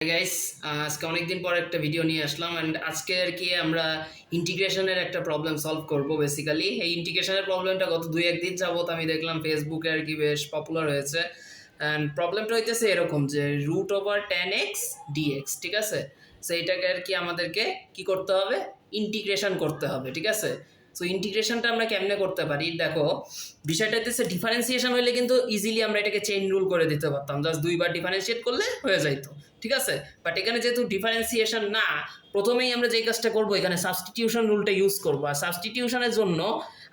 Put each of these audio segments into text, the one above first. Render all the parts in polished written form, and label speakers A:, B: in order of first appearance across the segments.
A: Guys, আজকে অনেকদিন পর একটা ভিডিও নিয়ে আসলাম অ্যান্ড আজকে আর কি আমরা ইন্টিগ্রেশনের একটা প্রবলেম সলভ করব। বেসিক্যালি এই ইন্টিগ্রেশনের প্রবলেমটা গত 2-1 দিন যাবত আমি দেখলাম ফেসবুকে আর কি বেশ পপুলার হয়েছে। অ্যান্ড প্রবলেমটা হইতেছে এরকম যে √10x dx, ঠিক আছে? সো এইটাকে আর কি আমাদেরকে কি করতে হবে, ইন্টিগ্রেশন করতে হবে, ঠিক আছে? সো ইন্টিগ্রেশনটা আমরা কেমনে করতে পারি, দেখো বিষয়টা হচ্ছে ডিফারেন্সিয়েশন হলে কিন্তু ইজিলি আমরা এটাকে চেইন রুল করে দিতে পারতাম, জাস্ট দুইবার ডিফারেন্সিয়েট করলে হয়ে যাইতো, ঠিক আছে? বাট এখানে যেহেতু ডিফারেন্সিয়েশন না, প্রথমেই আমরা যেই কাজটা করবো এখানে সাবস্টিটিউশন রুলটা ইউজ করবো। আর সাবস্টিটিউশনের জন্য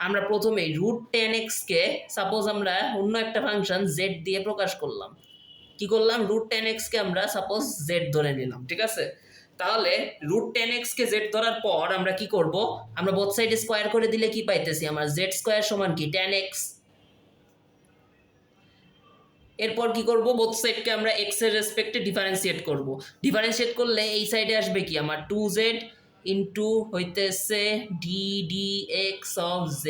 A: আমরা প্রথমেই √10x-কে সাপোজ আমরা অন্য একটা ফাংশন z দিয়ে প্রকাশ করলাম। কি করলাম, √10x-কে আমরা সাপোজ z ধরে নিলাম, ঠিক আছে? তাহলে √10x-কে z ধরার পর আমরা কি করব, আমরা বোথ সাইডে স্কোয়ার করে দিলে কি পাইতেছি, আমার z² সমান কি 10x। এরপর কি করব, বোথ সাইডকে আমরা এক্স এর রেসপেক্টে ডিফারেন্সিয়েট করব। ডিফারেন্সিয়েট করলে এই সাইডে আসবে কি আমার 2z ইন্টু হইতেছে ddx of z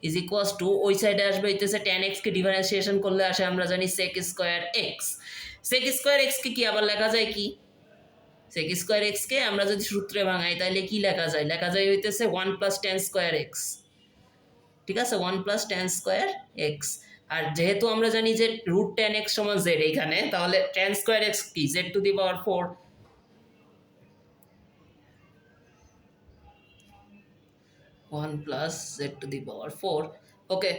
A: is equals two, ওই সাইডে আসবে হইতেছে 10x-কে ডিফারেন্সিয়েশন করলে আসে আমরা জানি sec²x। sec²x-কে কি আবার লেখা যায় কি, sec²x-কে আমরা যদি সূত্রে ভাঙাই তাহলে কি লেখা যায়, লেখা যায় হইতেছে 1 + tan²x, ঠিক আছে? 1 + tan²x। আর যেহেতু আমরা জানি যে √10x সমান z এইখানে, তাহলে tan²x কি, z⁴ 1 + z⁴। ওকে,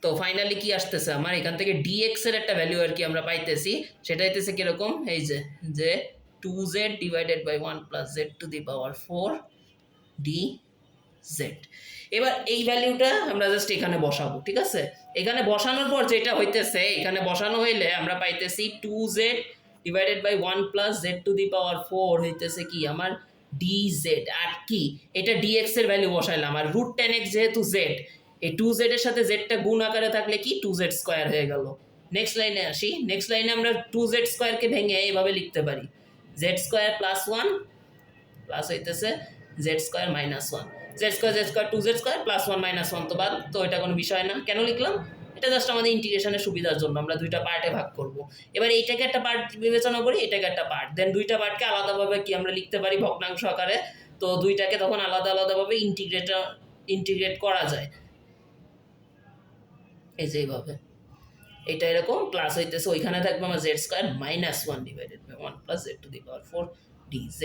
A: তো ফাইনালি কি আসতেছে আমার এখান থেকে dx এর একটা ভ্যালু আর কি আমরা পাইতেছি। সেটা হইতেছে কিরকম, এই যে 2z / 1 + z⁴ dz। এবার এই ভ্যালুটা আমরা জাস্ট এখানে বসাবো, ঠিক আছে? এখানে বসানোর পর যেটা হইতেছে, এখানে বসানো হইলে আমরা পাইতেছি 2z / 1 + z⁴ হইতেছে কি আমার dz। আর কি, এটা dx এর ভ্যালু বসাইলাম, আর √10x যেহেতু z, এই 2z এর সাথে z-টা গুণ আকারে থাকলে কি 2z² হয়ে গেল। নেক্সট লাইনে আসি, নেক্সট লাইনে আমরা 2z²-কে ভেঙে এইভাবে লিখতে পারি, z² + 1 প্লাস হইতেছে z² - 1, z² 2z² + 1 - 1 তো বাদ, তো এটা কোনো বিষয় না। কেন লিখলাম, এটা জাস্ট আমাদের ইন্টিগ্রেশনের সুবিধার জন্য আমরা দুইটা পার্টে ভাগ করব। এবার এইটাকে একটা পার্ট বিবেচনা করি, এটাকে একটা পার্ট, দেন দুইটা পার্টকে আলাদাভাবে কি আমরা লিখতে পারি ভগ্নাংশ আকারে। তো দুইটাকে তখন আলাদা আলাদাভাবে ইন্টিগ্রেট করা যায়, এই যে এইভাবে। এটা এরকম প্লাস হইতেছে, ওইখানে থাকবে আমার z² - 1 / 1 + z⁴ dz।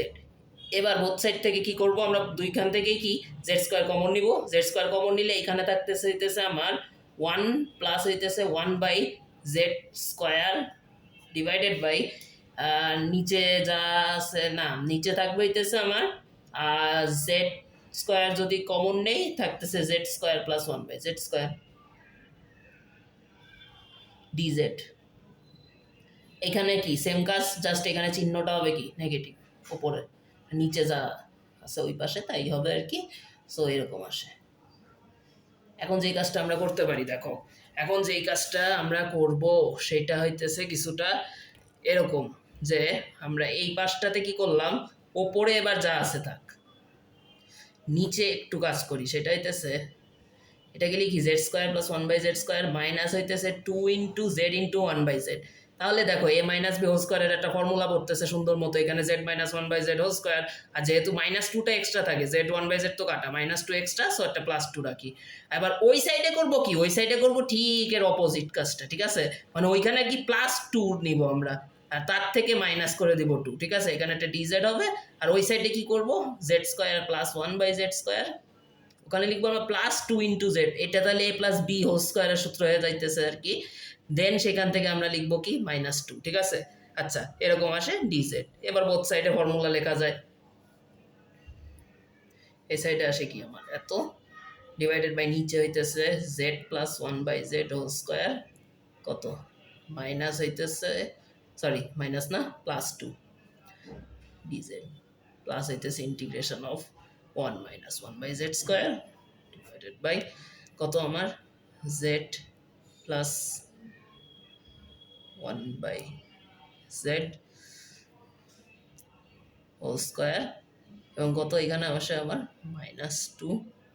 A: এবার বোথ সাইড থেকে কি করব, আমরা দুইখান থেকেই কি z² কমন নিব। z² কমন নিলে এখানে থাকতেছে হইতেছে আমার 1 প্লাস হইতেছে 1/z² ডিভাইডেড বাই, নিচে যা আছে, না নিচে থাকবে হইতেছে আমার z² যদি কমন নেই থাকতেছে z² + 1/z² dz। এখানে কি সেম কাজ, জাস্ট এখানে চিহ্নটা হবে কি নেগেটিভ, উপরে নিচে যা আছে ওই পাশে তাই হবে আর কি। সো এরকম আসে। এখন যেই কাজটা আমরা করতে পারি, দেখো এখন যেই কাজটা আমরা করব সেটা হইতেছে কিছুটা এরকম, যে আমরা এই পাশটাতে কি করলাম, ওপরে এবার যা আছে থাক, নিচে একটু কাজ করি, সেটা হইতেছে এটাকে লিখি z² + 1/z² মাইনাস হইতেছে 2 × z × 1/z। তাহলে দেখো a - b হোল স্কোয়ারের একটা ফর্মুলা পড়তেছে সুন্দর মতো, এখানে z - 1/z হোল স্কোয়ার, আর যেহেতু -2টা এক্সট্রা থাকে, z 1/z তো কাটা, -2 এক্সট্রা, সো একটা +2 রাখি। এবার ওই সাইডে করব কি, ওই সাইডে করব ঠিক এর অপোজিট কাজটা, ঠিক আছে? মানে ওইখানে কি +2 নিব আমরা, আর তার থেকে মাইনাস করে দিব 2, ঠিক আছে? এখানে একটা dz হবে, আর ওই সাইডে কি করব, z² + 1/z², ওখানে লিখবো আমরা +2 × z, এটা তাহলে a + b হোল স্কোয়ারের সূত্র হয়ে যাইতেছে আর কি। দেন সেখান থেকে আমরা লিখবো কি -2, ঠিক আছে? আচ্ছা, এরকম আসে dz। এবার বোথ সাইডে ফর্মুলা লেখা যায়, এই সাইডে আসে কি আমার এত ডিভাইডেড বাই নিচে হইতেছে z + 1/z হোল স্কোয়ার, কত মাইনাস হইতেছে, সরি মাইনাস না, +2 dz প্লাস হইতেছে integration of 1 - 1/z² divided by কত আমার z + 1/z হোল স্কোয়ার, এবং কত এখানে আসে আমার -2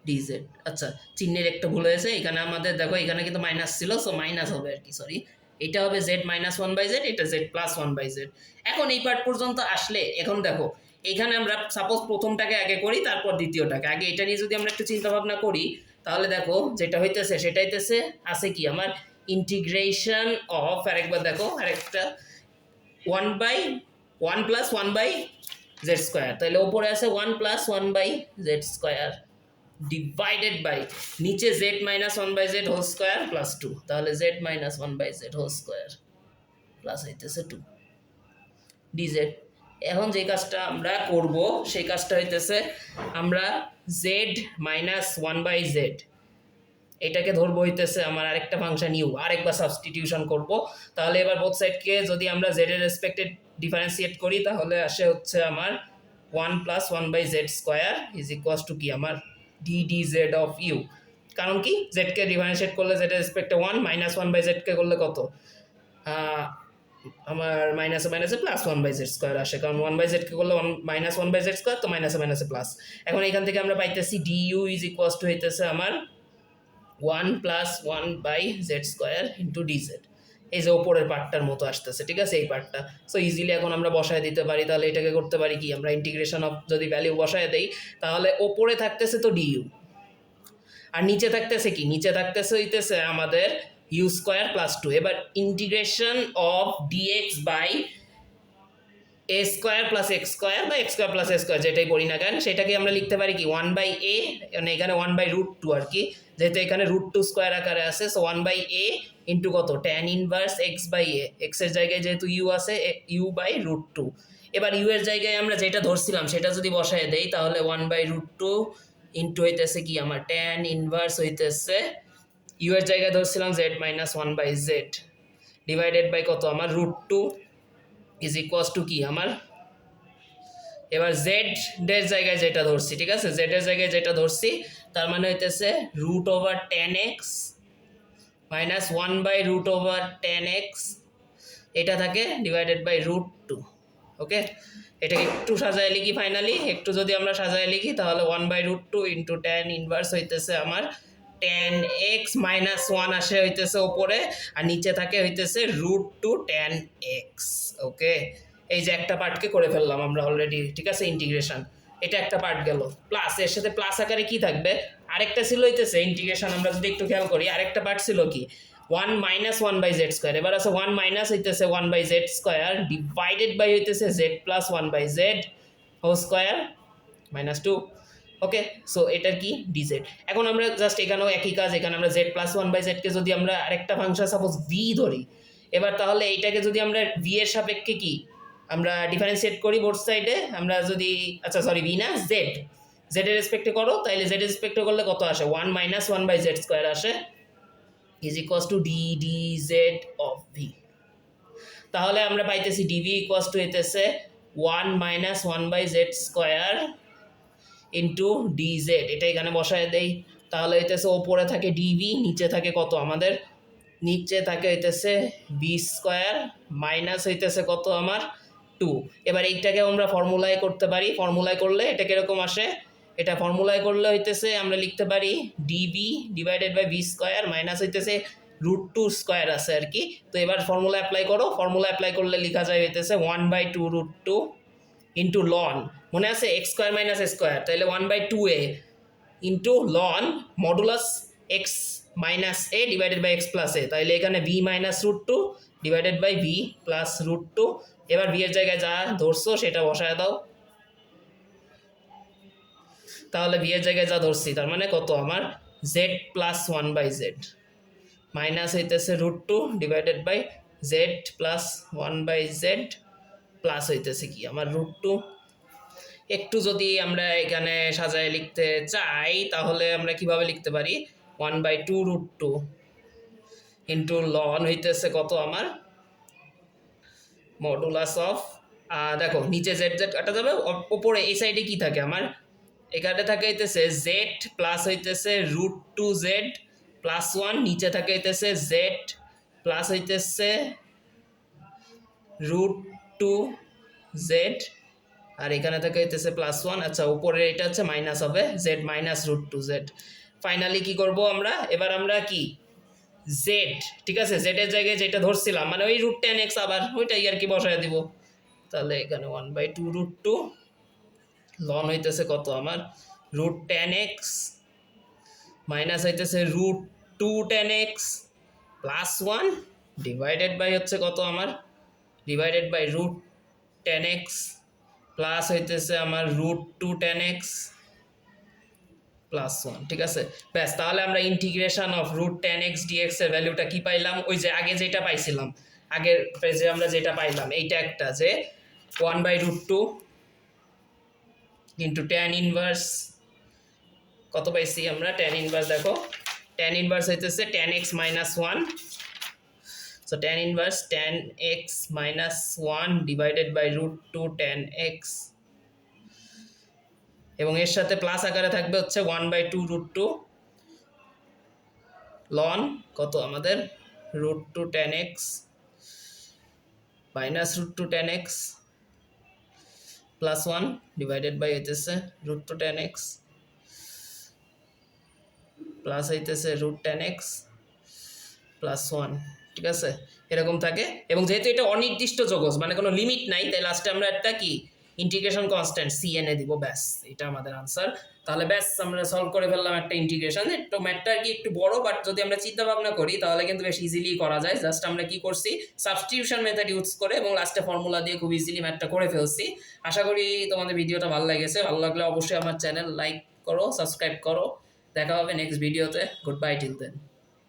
A: dz। আচ্ছা, চিহ্নের একটা ভুল হয়েছে এখানে আমাদের, দেখো এখানে কিন্তু মাইনাস ছিল, সো মাইনাস হবে আর কি, সরি এটা হবে Z minus one by Z, এটা Z plus one by Z. এখন এই পার্ট পর্যন্ত আসলে এখন দেখো এখানে আমরা সাপোজ প্রথমটাকে আগে করি, তারপর দ্বিতীয়টাকে। আগে এটা নিয়ে যদি আমরা একটু চিন্তা ভাবনা করি, তাহলে দেখো যেটা হইতেছে সেটা হইতেছে আছে কি আমার ইন্টিগ্রেশন অফ, আরেকবার দেখো আরেকটা, one by one plus one by Z square, তাহলে ওপরে আছে one plus one by Z square divided by নিচে Z minus one by Z whole square plus two, তাহলে Z minus one by Z whole square plus হইতেছে two D Z. এখন যে কাজটা আমরা করব সেই কাজটা হইতেছে আমরা Z minus one by Z এটাকে ধরবো হইতেছে আমার আরেকটা ফাংশন ইউ, আরেকবার সাবস্টিটিউশন করব। তাহলে এবার বোথ সাইডকে যদি আমরা জেড এর রেসপেক্টে ডিফারেন্সিয়েট করি, তাহলে আসে হচ্ছে আমার one plus one by Z square is equals to কি আমার d D Z of u. কারণ কি জেডকে ডিফারেন্সিয়েট করলে জেড এর রেসপেক্টে ওয়ান, মাইনাস ওয়ান বাই জেডকে করলে কত আমার মাইনাসে মাইনাসে plus one by Z square আসে, কারণ ওয়ান বাই জেডকে করলে minus one by Z square, তো মাইনাসে মাইনাসে প্লাস। এখন এখান থেকে আমরা পাইতেছি d u is equals to হইতেছে আমার one plus one by Z square into D z. এই যে ওপরের পার্টটার মতো আসতেছে, ঠিক আছে এই পার্টটা। সো ইজিলি এখন আমরা বসায় দিতে পারি। তাহলে এটাকে করতে পারি কি আমরা ইন্টিগ্রেশন অফ যদি ভ্যালু বসায় দেই, তাহলে ওপরে থাকতেছে তো ডিইউ, আর নিচে থাকতেছে কি, নিচে থাকতেছে হইতেছে আমাদের ইউ স্কোয়ার প্লাস টু। এবার integration of dx by a square plus x square বা x square plus a square যেটাই পড়ি না কেন, সেটাকে আমরা লিখতে পারি কি ওয়ান বাই এ, মানে এখানে ওয়ান বাই রুট টু আর কি, যেহেতু এখানে রুট টু স্কোয়ার আকারে আছে। So one by a into কত tan inverse x by a, এক্সের জায়গায় যেহেতু ইউ আছে ইউ বাই রুট টু। এবার ইউ এর জায়গায় আমরা যেটা ধরছিলাম সেটা যদি বসায় দেই, তাহলে one by root two into হইতেছে কি আমার ট্যান ইনভার্স হইতেছে ইউ এর জায়গায় ধরছিলাম Z minus one by Z divided by কত আমার root two is equals to কি আমার, এবার জেড এর জায়গায় যেটা ধরছি, ঠিক আছে জেড এর জায়গায় যেটা ধরছি তার মানে হইতেছে root over tan x minus one by root over tan x, এটা থাকে divided by root two. Okay, এটাকে একটু সাজায় লিখি, ফাইনালি একটু যদি আমরা সাজায় লিখি, তাহলে one by root two into tan inverse হইতেছে আমার টেন এক্স মাইনাস ওয়ান আসে হইতেছে ওপরে, আর নিচে থাকে হইতেছে রুট টু টেন এক্স। ওকে, এই যে একটা পার্টকে করে ফেললাম আমরা অলরেডি, ঠিক আছে ইন্টিগ্রেশন, এটা একটা পার্ট গেল। প্লাস এর সাথে প্লাস আকারে কি থাকবে, আরেকটা ছিল হইতেছে ইন্টিগ্রেশন, আমরা যদি একটু খেয়াল করি আরেকটা পার্ট ছিল কি one minus one by Z square. এবার আছে ওয়ান মাইনাস হইতেছে one by Z square divided by হইতেছে Z plus one by Z whole square minus two. Okay, so এটার কি ডিজেড। এখন আমরা জাস্ট এখানেও একই কাজ, এখানে আমরা জেড প্লাস ওয়ান বাই জেডকে যদি আমরা আরেকটা ফাংশন সাপোজ ভি ধরি, এবার তাহলে এইটাকে যদি আমরা ভি এর সাপেক্ষে কি আমরা ডিফারেন্সিয়েট করি বোথ সাইডে, আমরা যদি আচ্ছা সরি ভি না জেড, জেড এর রেসপেক্টে করো, তাইলে জেড এর রেসপেক্টে করলে কত আসে one minus one by Z square আসে is equals to D D Z of V. তাহলে আমরা পাইতেছি ডিভি ইকুয়ালস টু হইতেছে one minus one by Z square into D Z, এটা এখানে বসায় দেই, তাহলে হইতেছে ওপরে থাকে ডিভি, নিচে থাকে কত আমাদের, নিচে থাকে হইতেছে বি স্কোয়ার মাইনাস হইতেছে কত আমার টু। এবার এইটাকে আমরা ফর্মুলায় করতে পারি, ফর্মুলায় করলে এটা কিরকম আসে, এটা ফর্মুলায় করলে হইতেছে আমরা লিখতে পারি D B divided by B square minus হইতেছে রুট টু স্কোয়ার আছে আর কি। তো এবার ফর্মুলা অ্যাপ্লাই করো, ফর্মুলা অ্যাপ্লাই করলে লেখা যায় হইতেছে one by two root two into ln, মনে আছে এক্স স্কোয়ার মাইনাস স্কোয়ার, তাহলে one by two A into ln modulus X minus A divided by X plus A, তাহলে এখানে V minus root two divided by V plus root two. এবার V এর জায়গায় যা ধরছো সেটা বসায় দাও, তাহলে ভি এর জায়গায় যা ধরছি তার মানে কত আমার Z plus one by Z minus হইতেছে root two divided by Z plus one by Z plus হইতেছে কি আমার রুট টু। একটু যদি আমরা এখানে সাজায় লিখতে চাই তাহলে আমরা কিভাবে লিখতে পারি one by two root two into ln হইতেছে কত আমার মডুলাস অফ, দেখো নিচে জেড জেড কাটা যাবে, ওপরে এই সাইডে কি থাকে আমার, এখানে থাকে হইতেছে জেড প্লাস হইতেছে root two z plus one, নিচে থাকে হইতেছে জেড প্লাস হইতেছে রুট টু জেড, আর এখানে থাকে হইতেছে প্লাস ওয়ান। আচ্ছা উপরে এটা হচ্ছে মাইনাস হবে Z minus root two z. Finally কি করব আমরা, এবার আমরা কি জেড, ঠিক আছে, জেডের জায়গায় যেটা ধরছিলাম মানে ওই রুট টেন এক্স আবার ওইটাই আর কি বসায় দিব। তাহলে এখানে 1/2√2 লন হইতেছে কত আমার রুট টেন এক্স মাইনাস হইতেছে √2 10x প্লাস 1 ডিভাইডেড বাই হচ্ছে কত আমার ডিভাইডেড বাই √10x প্লাস হইতেছে আমার √2 10x প্লাস 1, ঠিক আছে। ব্যাস, তাহলে আমরা ইন্টিগ্রেশন অফ √10x dx এর ভ্যালুটা কি পাইলাম, ওই যে আগে যেটা পাইছিলাম, আগের পেজে আমরা যেটা পাইলাম এইটা একটা, যে 1/√2 ইন্টু tan ইনভার্স কত পাইছি আমরা, tan ইনভার্স দেখো, tan ইনভার্স হইতেছে tan x minus 1, so tan inverse tan x minus 1 divided by √2 10x, এবং এর সাথে প্লাস আকারে থাকবে হচ্ছে 1/2√2 লন কত আমাদের √2 10x minus √2 10x plus 1 divided by হইতেছে √2 10x প্লাস হইতেছে √10x প্লাস 1, ঠিক আছে, এরকম থাকে। এবং যেহেতু এটা অনির্দিষ্ট যৌগজ মানে কোনো লিমিট নাই, তাই লাস্টে আমরা একটা কি ইন্টিগ্রেশন কনস্ট্যান্ট সি এনে দিব, ব্যাস এটা আমাদের আনসার। তাহলে ব্যাস আমরা সলভ করে ফেললাম একটা ইন্টিগ্রেশন। একটু ম্যাথটা কি একটু বড়, বাট যদি আমরা চিন্তা ভাবনা করি তাহলে কিন্তু বেশ ইজিলি করা যায়। জাস্ট আমরা কি করছি, সাবস্টিটিউশন মেথড ইউজ করে এবং লাস্টে ফর্মুলা দিয়ে খুব ইজিলি ম্যাথটা করে ফেলছি। আশা করি তোমাদের ভিডিওটা ভালো লেগেছে। ভালো লাগলে অবশ্যই আমার চ্যানেল লাইক করো, সাবস্ক্রাইব করো। দেখা হবে নেক্সট ভিডিওতে। গুড বাই টিল দেন।